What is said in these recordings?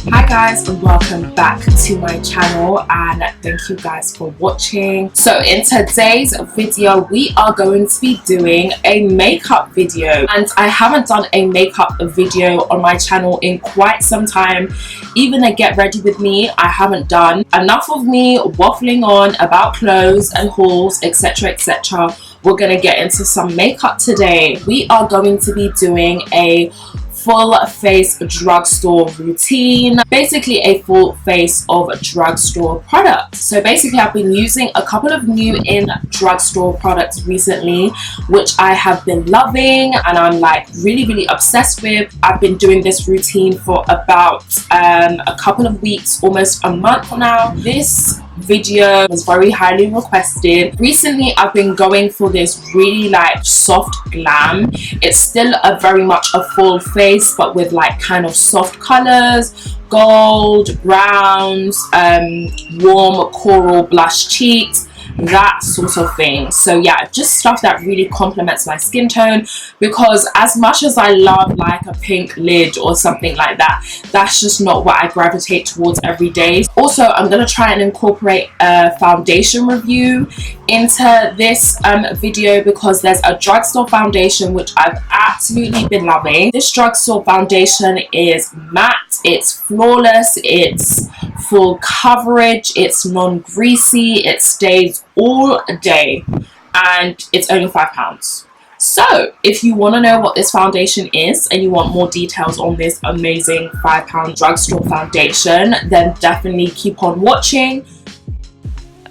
Hi guys, and welcome back to my channel, and thank you guys for watching. So in today's video we are going to be doing a makeup video, and I haven't done a makeup video on my channel in quite some time. Even a get ready with me I haven't done. Enough of me waffling on about clothes and hauls, etc, etc. We're gonna get into some makeup today. We are going to be doing a full face drugstore routine, basically a full face of drugstore products. So basically I've been using a couple of new in drugstore products recently, which I have been loving and I'm like really obsessed with. I've been doing this routine for about a couple of weeks, almost a month now. This video was very highly requested. Recently I've been going for this really like soft glam. It's still a very much a full face, but with like kind of soft colors, gold, browns, warm coral blush cheeks, that sort of thing. So yeah, just stuff that really complements my skin tone, because as much as I love like a pink lid or something like that, that's just not what I gravitate towards every day. Also, I'm gonna try and incorporate a foundation review into this video, because there's a drugstore foundation which I've absolutely been loving. This drugstore foundation is matte, it's flawless, it's full coverage, it's non-greasy, it stays all day, and it's only £5. So if you want to know what this foundation is and you want more details on this amazing £5 drugstore foundation, then definitely keep on watching.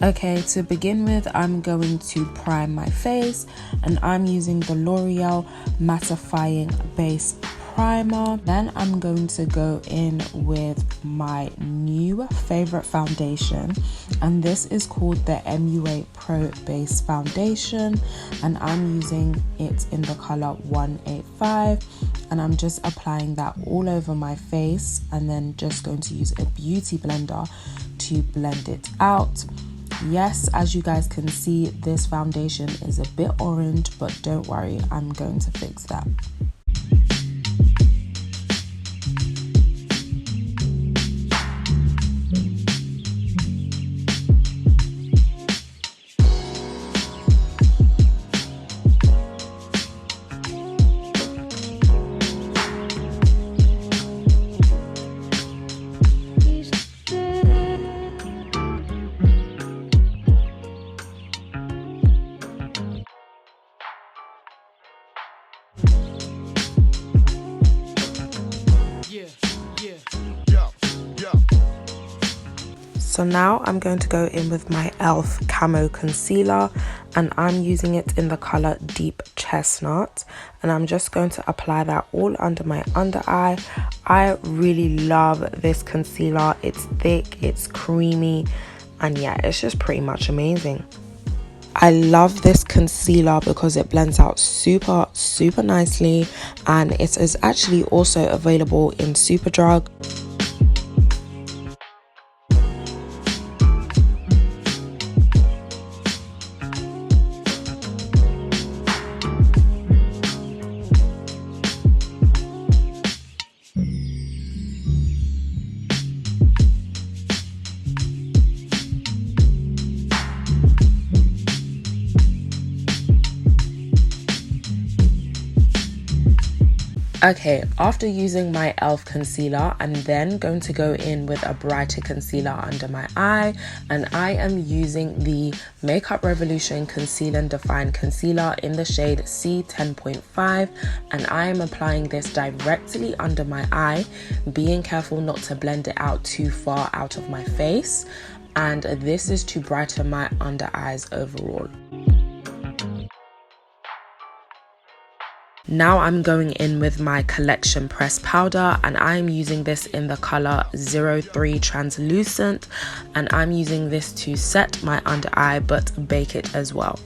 Okay, to begin with, I'm going to prime my face, and I'm using the L'Oreal Mattifying Base Primer. Then I'm going to go in with my new favorite foundation, and this is called the MUA Pro Base Foundation, and I'm using it in the color 185, and I'm just applying that all over my face, and then just going to use a beauty blender to blend it out. Yes, as you guys can see, this foundation is a bit orange, but don't worry, I'm going to fix that. So now I'm going to go in with my e.l.f. Camo Concealer, and I'm using it in the color Deep Chestnut, and I'm just going to apply that all under my under eye. I really love this concealer. It's thick, it's creamy, and yeah, it's just pretty much amazing. I love this concealer because it blends out super nicely, and it is actually also available in Superdrug. Okay, after using my e.l.f. concealer, I'm then going to go in with a brighter concealer under my eye, and I am using the Makeup Revolution Conceal and Define Concealer in the shade C10.5, and I am applying this directly under my eye, being careful not to blend it out too far out of my face, and this is to brighten my under eyes overall. Now I'm going in with my Collection Press Powder, and I'm using this in the color 03 Translucent, and I'm using this to set my under eye but bake it as well.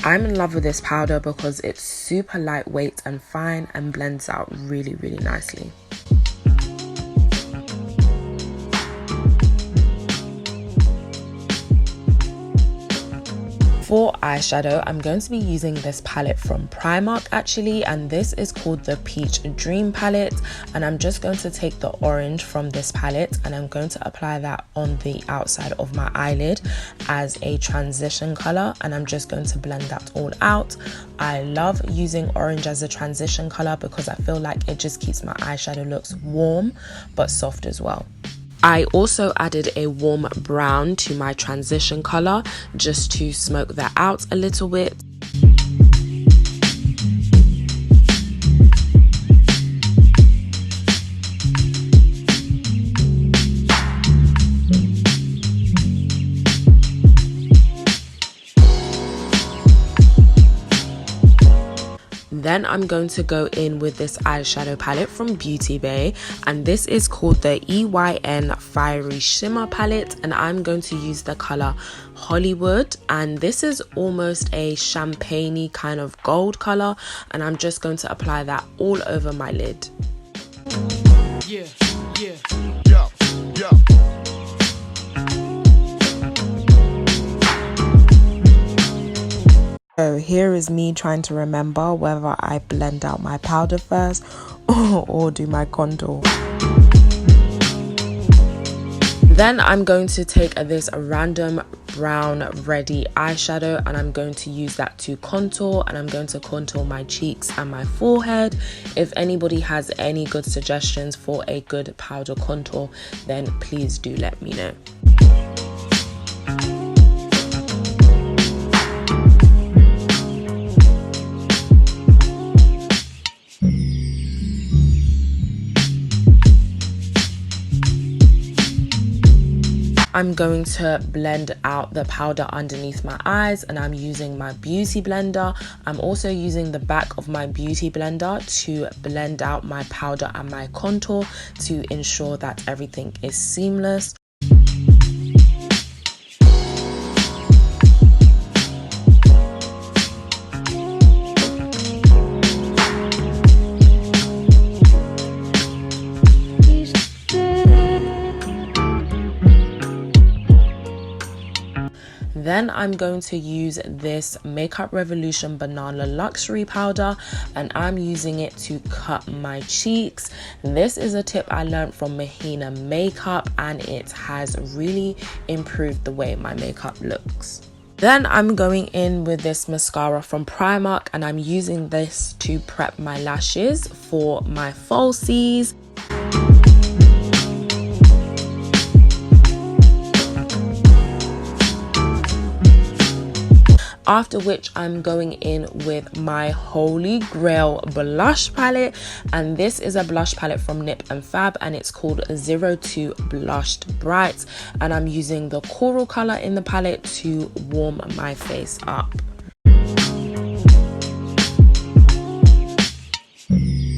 I'm in love with this powder because it's super lightweight and fine and blends out really nicely. For eyeshadow, I'm going to be using this palette from Primark actually, and this is called the Peach Dream palette, and I'm just going to take the orange from this palette and I'm going to apply that on the outside of my eyelid as a transition color, and I'm just going to blend that all out. I love using orange as a transition color because I feel like it just keeps my eyeshadow looks warm but soft as well. I also added a warm brown to my transition color just to smoke that out a little bit. Then I'm going to go in with this eyeshadow palette from Beauty Bay, and this is called the EYN Fiery Shimmer palette, and I'm going to use the color Hollywood, and this is almost a champagne-y kind of gold color, and I'm just going to apply that all over my lid. Yeah. So here is me trying to remember whether I blend out my powder first or do my contour. Then I'm going to take this random brown ready eyeshadow and I'm going to use that to contour, and I'm going to contour my cheeks and my forehead. If anybody has any good suggestions for a good powder contour, then please do let me know. I'm going to blend out the powder underneath my eyes, and I'm using my beauty blender. I'm also using the back of my beauty blender to blend out my powder and my contour to ensure that everything is seamless. Then I'm going to use this Makeup Revolution Banana Luxury powder, and I'm using it to cut my cheeks. This is a tip I learned from Mahina Makeup, and it has really improved the way my makeup looks. Then I'm going in with this mascara from Primark, and I'm using this to prep my lashes for my falsies. After which I'm going in with my Holy Grail blush palette, and this is a blush palette from Nip and Fab, and it's called 02 Blushed Bright, and I'm using the coral color in the palette to warm my face up.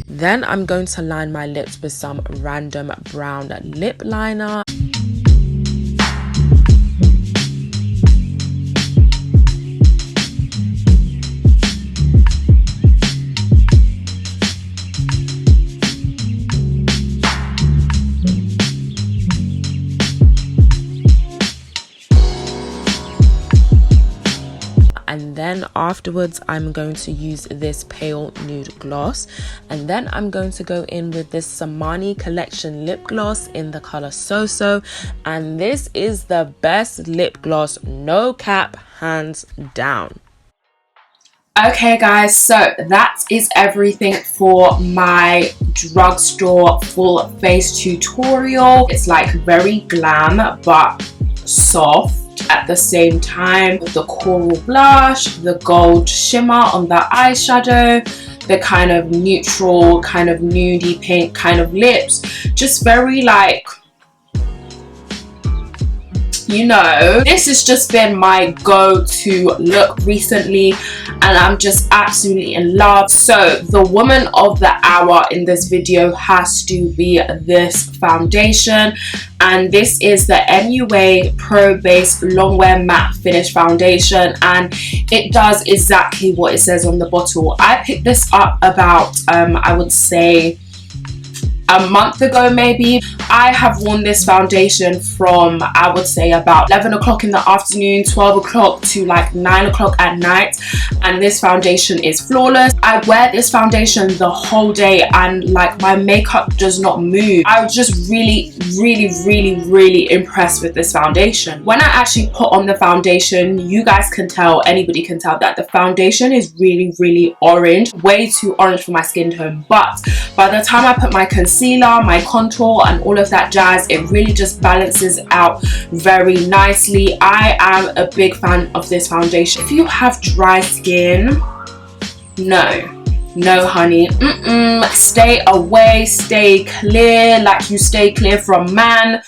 Then I'm going to line my lips with some random brown lip liner. And then afterwards I'm going to use this pale nude gloss, and then I'm going to go in with this SIMANI collection lip gloss in the color So-So, and this is the best lip gloss, no cap, hands down. Okay guys, so that is everything for my drugstore full face tutorial. It's like very glam but soft at the same time, with the coral blush, the gold shimmer on the eyeshadow, the kind of neutral, kind of nudie pink kind of lips, just very like, you know, this has just been my go-to look recently, and I'm just absolutely in love. So the woman of the hour in this video has to be this foundation, and this is the MUA Pro Base Longwear Matte Finish Foundation, and it does exactly what it says on the bottle. I picked this up about I would say a month ago maybe. I have worn this foundation from, I would say, about 11 o'clock in the afternoon, 12 o'clock to like 9 o'clock at night, and this foundation is flawless. I wear this foundation the whole day and like my makeup does not move. I was just really impressed with this foundation. When I actually put on the foundation, you guys can tell, anybody can tell that the foundation is really orange, way too orange for my skin tone, but by the time I put my concealer, my contour and all of that jazz, it really just balances out very nicely. I am a big fan of this foundation. If you have dry skin, no honey, stay away, stay clear, like you stay clear from man.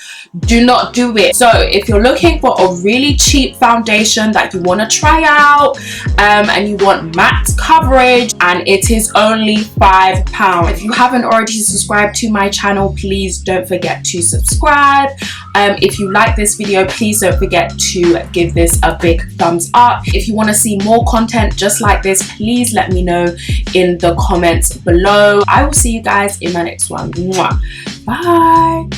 Do not do it. So if you're looking for a really cheap foundation that you want to try out and you want matte coverage, and it is only £5. If you haven't already subscribed to my channel, please don't forget to subscribe. If you like this video, please don't forget to give this a big thumbs up. If you want to see more content just like this, please let me know in the comments below. I will see you guys in my next one. Mwah. Bye.